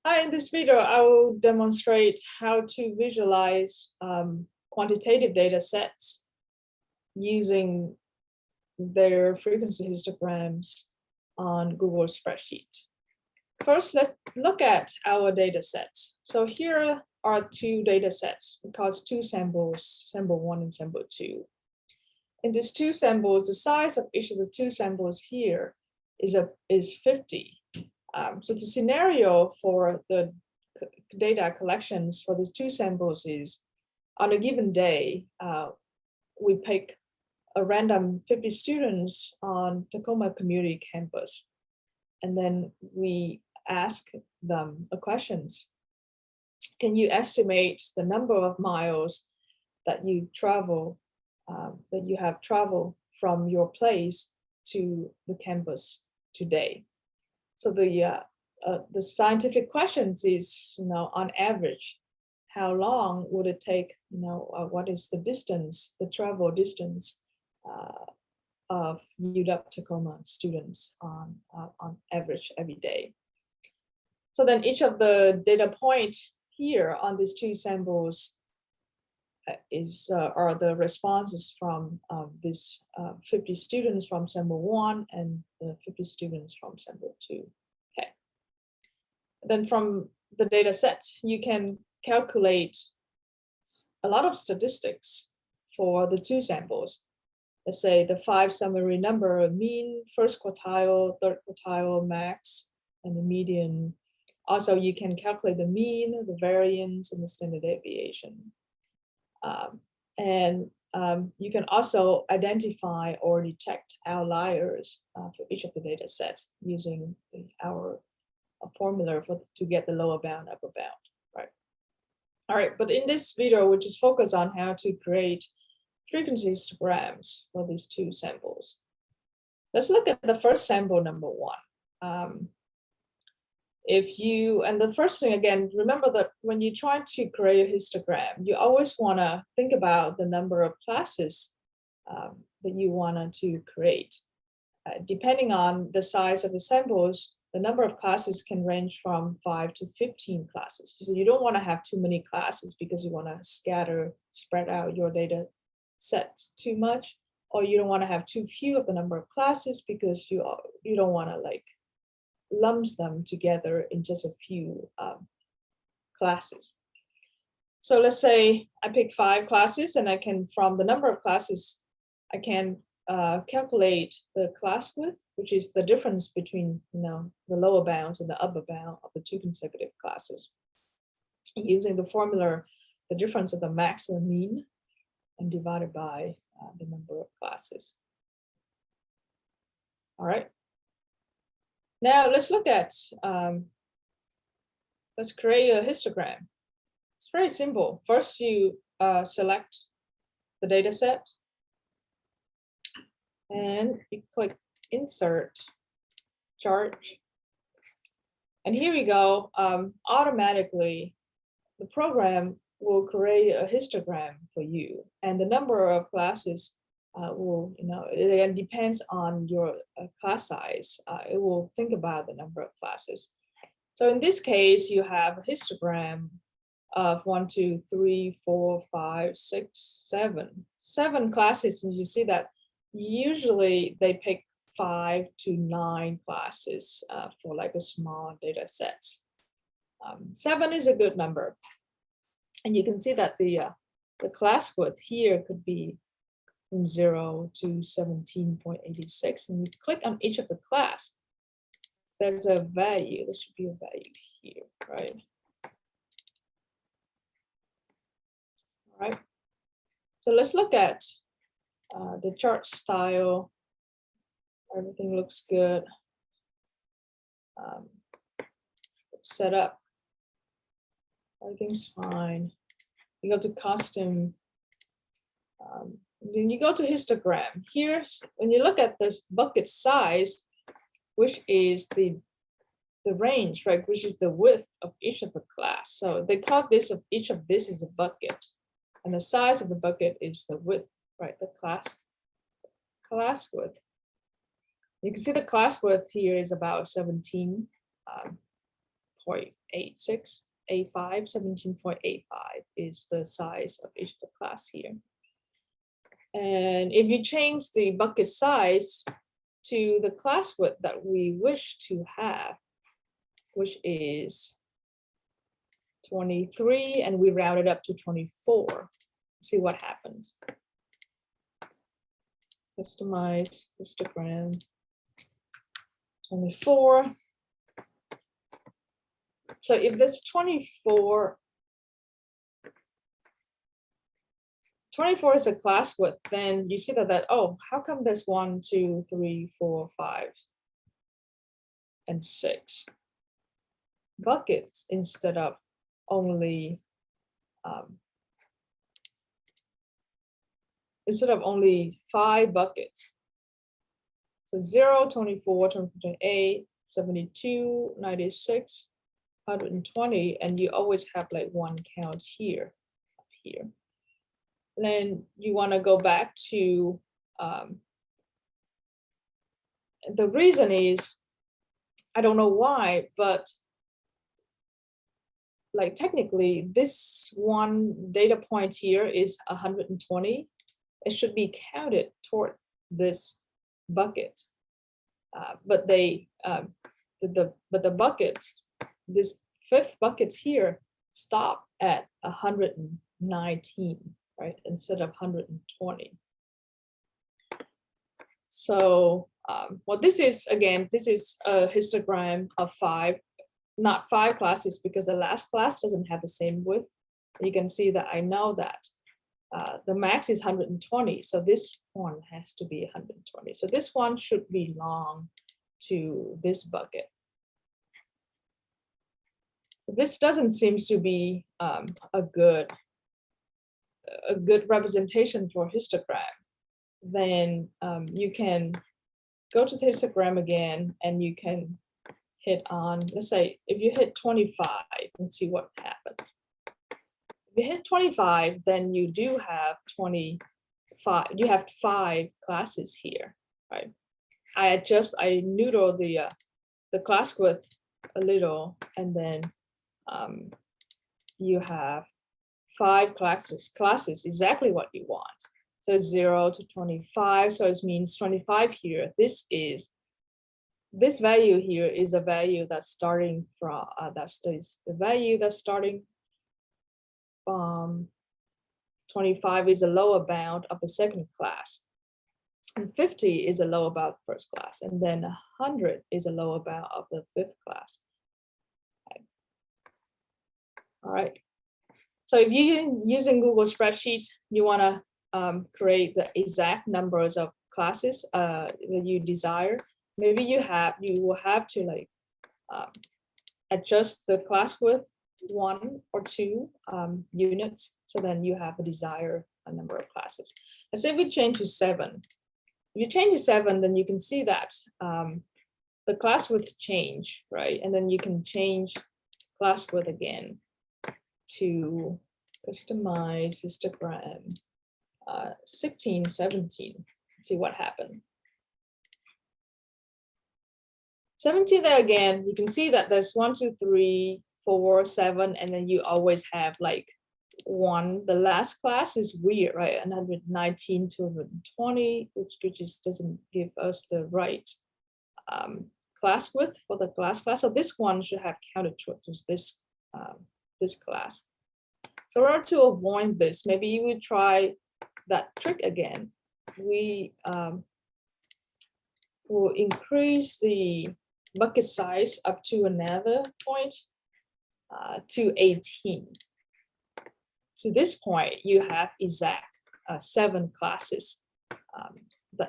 Hi, in this video, I will demonstrate how to visualize quantitative data sets using their frequency histograms on Google Spreadsheet. First, let's look at our data sets. So here are two data sets because two samples, sample 1 and sample 2. In these two samples, the size of each of the two samples here is 50. So the scenario for the data collections for these two samples is on a given day, we pick a random 50 students on Tacoma Community Campus. And then we ask them the questions. Can you estimate the number of miles that you travel, that you have traveled from your place to the campus today? So the scientific questions is, on average, how long would it take, what is the distance, the travel distance of UW-Tacoma students on average every day. So then each of the data points here on these two samples are the responses from these 50 students from sample 1 and the 50 students from sample 2. Okay. Then from the data set, you can calculate a lot of statistics for the two samples. Let's say the 5 summary number, mean, first quartile, third quartile, max, and the median. Also, you can calculate the mean, the variance, and the standard deviation. You can also identify or detect outliers for each of the data sets using our formula to get the lower bound, upper bound, right? All right, but in this video, we just focus on how to create frequency histograms for these two samples. Let's look at the first sample, number 1. And the first thing, again, remember that when you try to create a histogram, you always want to think about the number of classes that you want to create. Depending on the size of the samples, the number of classes can range from 5 to 15 classes. So you don't want to have too many classes because you want to spread out your data sets too much, or you don't want to have too few of the number of classes because you don't want to lumps them together in just a few classes. So let's say I pick 5 classes, and I can, from the number of classes, I can calculate the class width, which is the difference between the lower bounds and the upper bound of the two consecutive classes. Using the formula, the difference of the max and the mean, and divided by the number of classes. All right. Now let's look at, let's create a histogram. It's very simple. First, you select the data set, and you click Insert, Chart. And here we go. Automatically, the program will create a histogram for you. And the number of classes will, it depends on your class size. It will think about the number of classes. So in this case, you have a histogram of 1, 2, 3, 4, 5, 6, 7. 7 classes, and you see that usually they pick 5 to 9 classes for a small data set. 7 is a good number. And you can see that the class width here could be from 0 to 17.86, and you click on each of the class. There's a value. There should be a value here, right? All right. So let's look at the chart style. Everything looks good. Set up. Everything's fine. You go to custom. Then you go to histogram. Here, when you look at this bucket size, which is the range, right, which is the width of each of the class. So they call this of each of this is a bucket, and the size of the bucket is the width, right? The class width. You can see the class width here is about 17 point 17.86, A5, 17.85 is the size of each of the class here. And if you change the bucket size to the class width that we wish to have, which is 23, and we round it up to 24, see what happens. Customize histogram 24. So if this 24 is a class width, then you see that, oh, how come there's 1, 2, 3, 4, 5, and 6 buckets instead of only 5 buckets. So 0, 24, 28, 72, 96, 120, and you always have like one count here, up here. And then you want to go back to, the reason is, I don't know why, but like technically this one data point here is 120. It should be counted toward this bucket, but the buckets, this 5th buckets here stop at 119, right, instead of 120. So well, this is, again, this is a histogram of 5, not 5 classes, because the last class doesn't have the same width. You can see that I know that the max is 120, so this one has to be 120. So this one should belong to this bucket. This doesn't seem to be a good representation for histogram. Then you can go to the histogram again, and you can hit on, let's say, if you hit 25 and see what happens. If you hit 25, then you do have 25. You have 5 classes here, right? I noodle the class width a little, and then you have 5 classes, exactly what you want. So 0 to 25, so it means 25 here. This value here is a value that's starting from, the value that's starting from 25 is a lower bound of the 2nd class. And 50 is a lower bound of the 1st class. And then 100 is a lower bound of the 5th class. Okay. All right. So if you're using Google Spreadsheet, you want to create the exact numbers of classes that you desire. Maybe you will have to like adjust the class width 1 or 2 units, so then you have a desired number of classes. Let's say we change to 7. If you change to 7, then you can see that the class width change, right? And then you can change class width again to customize histogram 16, 17. See what happened. 17 there again, you can see that there's 1, 2, 3, 4, 7, and then you always have like 1. The last class is weird, right? 119 to 120, which just doesn't give us the right class width for the class. So this one should have counted towards this this class. So in order to avoid this, maybe you would try that trick again. We will increase the bucket size up to another point to 18. To this point, you have exact 7 classes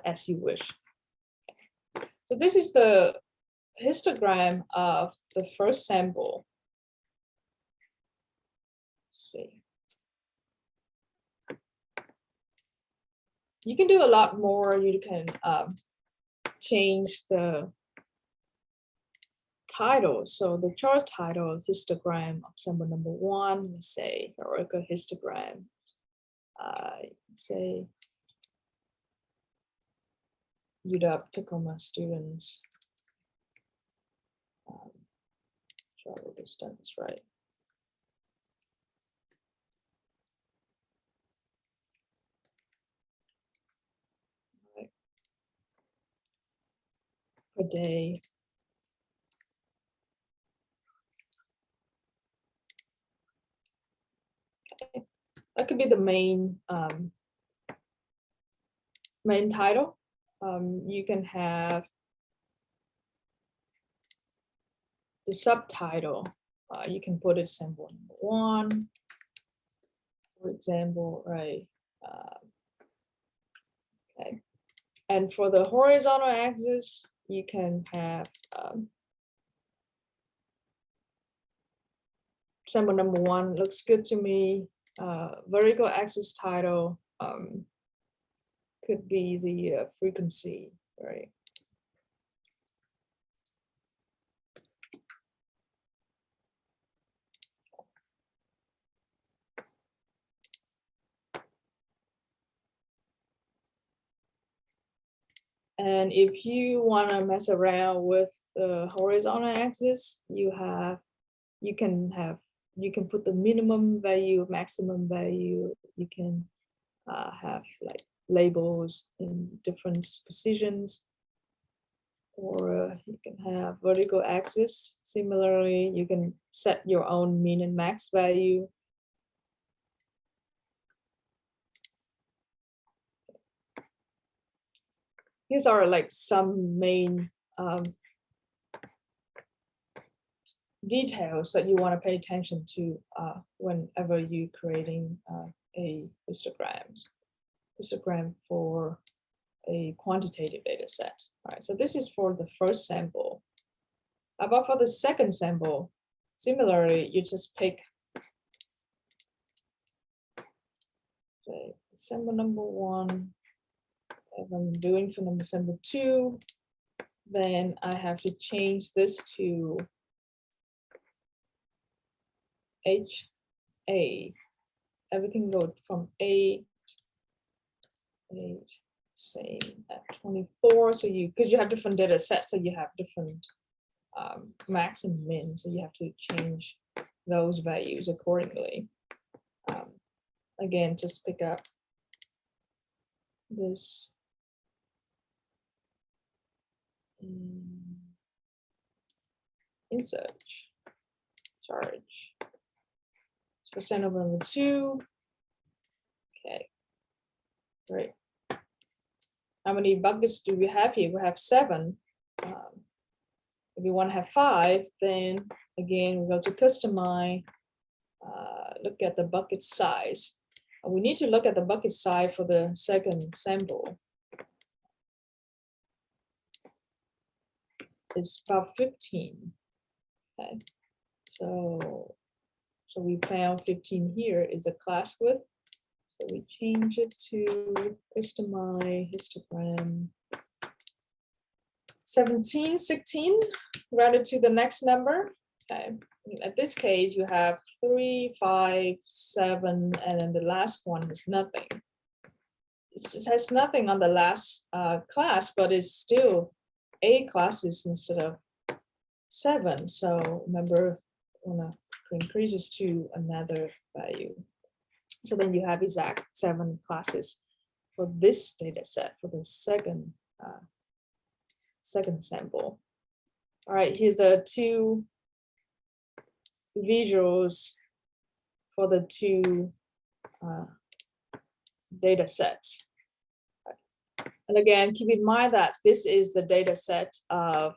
as you wish. So this is the histogram of the first sample. Let's see. You can do a lot more. You can change the title. So the chart title, histogram of sample number 1, let's say hierarchical histogram. Say UW Tacoma students travel distance, right? Right. Per day. Okay. That could be the main main title. You can have the subtitle. You can put it sample number 1, for example, right? Okay. And for the horizontal axis, you can have sample number 1 looks good to me. Vertical axis title could be the frequency, right? And if you want to mess around with the horizontal axis, you can put the minimum value, maximum value. You can have like labels in different positions, or you can have vertical axis. Similarly, you can set your own min and max value. These are like some main details that you want to pay attention to whenever you're creating a histogram for a quantitative data set. All right, so this is for the first sample. But for the second sample, similarly, you just pick say, sample number 1. If I'm doing for sample 2, then I have to change this to HA. Everything goes from A, same at 24. So because you have different data sets, so you have different max and min, so you have to change those values accordingly. Again, just pick up this insert charge. Percent over number 2. Okay, great. How many buckets do we have here? We have 7. If you want to have 5, then again, we go to customize, look at the bucket size. We need to look at the bucket size for the second sample. It's about 15. Okay, so we found 15 here is a class width. So we change it to customize histogram 17, 16, rounded to the next number. Okay. At this case, you have 3, 5, 7, and then the last one is nothing. It has nothing on the last class, but it's still 8 classes instead of 7. So remember, when it increases to another value. So then you have exact 7 classes for this data set for the second sample. All right, here's the 2 visuals for the 2 data sets. And again, keep in mind that this is the data set of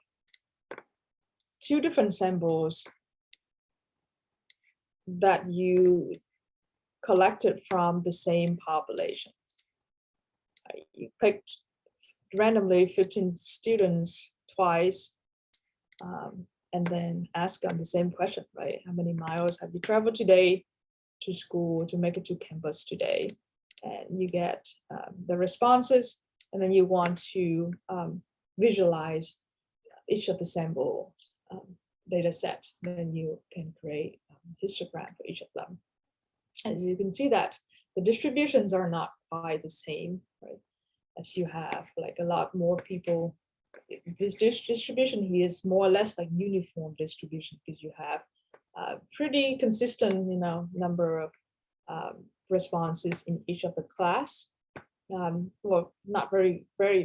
2 different samples that you collected from the same population. You picked randomly 15 students twice, and then ask them the same question, right? How many miles have you traveled today to school to make it to campus today? And you get the responses, and then you want to visualize each of the sample data set. Then you can create a histogram for each of them. As you can see that the distributions are not quite the same, right? As you have like a lot more people this distribution here is more or less like uniform distribution, because you have pretty consistent, number of responses in each of the class. Well, not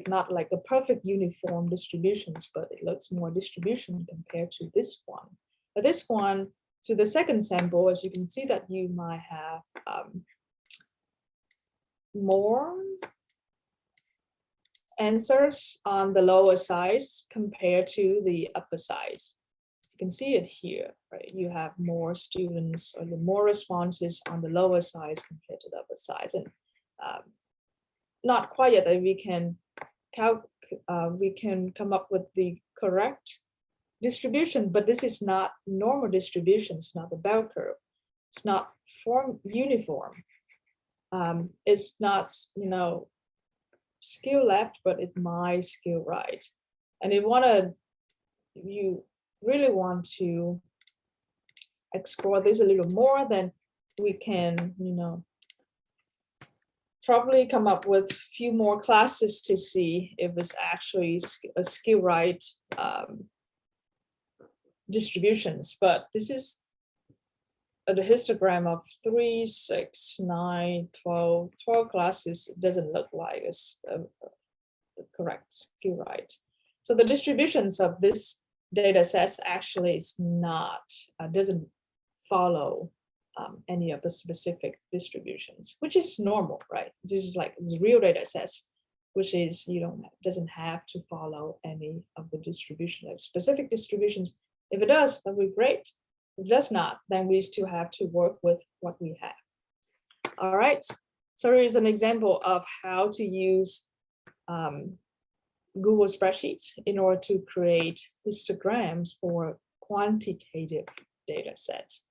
not like a perfect uniform distributions, but it looks more distribution compared to this one. But this one, to the second sample, as you can see that you might have more answers on the lower size compared to the upper size. You can see it here, right? You have more students or the more responses on the lower size compared to the upper size, and not quite yet that we can come up with the correct distribution, but this is not normal distribution. It's not the bell curve. It's not uniform. It's not, skew left, but it might skew right. And you really want to explore this a little more, then we can, probably come up with a few more classes to see if it's actually a skew right distributions. But this is the histogram of 3, 6, 9, 12 classes. It doesn't look like a correct skew right. So the distributions of this data sets actually is not, doesn't follow any of the specific distributions, which is normal, right? This is like the real data sets, which is doesn't have to follow any of the distribution of specific distributions. If it does, that would be great. If it does not, then we still have to work with what we have. All right. So here is an example of how to use Google Spreadsheet in order to create histograms for quantitative data sets.